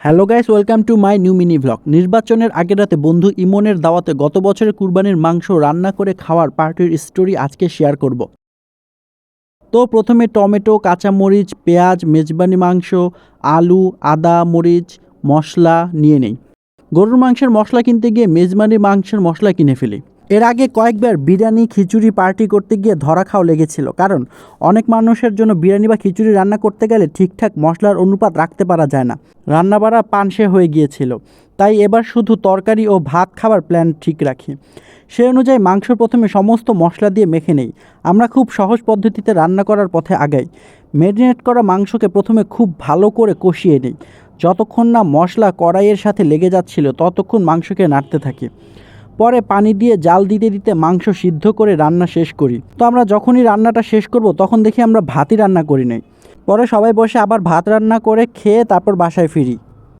Hello guys, welcome to my new mini vlog. নির্বাচনের আগের রাতে বন্ধু ইমনের দাওয়াতে গত বছরের কুরবানির মাংস রান্না করে খাওয়ার পার্টির স্টোরি আজকে শেয়ার করব। তো প্রথমে টমেটো, কাঁচামরিচ, পেঁয়াজ, মেজবানি মাংস, আলু, আদা, মরিচ, মশলা নিয়ে নেই। গরুর মাংসের মশলা কিনতে গিয়ে মেজবানি মাংসের মশলা কিনে ফেলি। এর আগে কয়েকবার বিরিয়ানি খিচুড়ি পার্টি করতে গিয়ে ধরা খাওয়া লেগেছিল, কারণ অনেক মানুষের জন্য বিরিয়ানি বা খিচুড়ি রান্না করতে গেলে ঠিকঠাক মশলার অনুপাত রাখতে পারা যায় না। রান্না বাড়া পানসে হয়ে গিয়েছিল, তাই এবার শুধু তরকারি ও ভাত খাবার প্ল্যান ঠিক রাখি। সেই অনুযায়ী মাংস প্রথমে সমস্ত মশলা দিয়ে মেখে নেই। আমরা খুব সহজ পদ্ধতিতে রান্না করার পথে আগাই। ম্যারিনেট করা মাংসকে প্রথমে খুব ভালো করে কষিয়ে নিই। যতক্ষণ না মশলা কড়াইয়ের সাথে লেগে যাচ্ছিল ততক্ষণ মাংসকে নাড়তে থাকি। পরে পানি দিয়ে জাল দিতে দিতে মাংস সিদ্ধ করে রান্না শেষ করি। তো আমরা যখনই রান্নাটা শেষ করব তখন দেখি আমরা ভাতই রান্না করি নাই। পরে সবাই বসে আবার ভাত রান্না করে খেয়ে তারপর বাসায় ফিরি।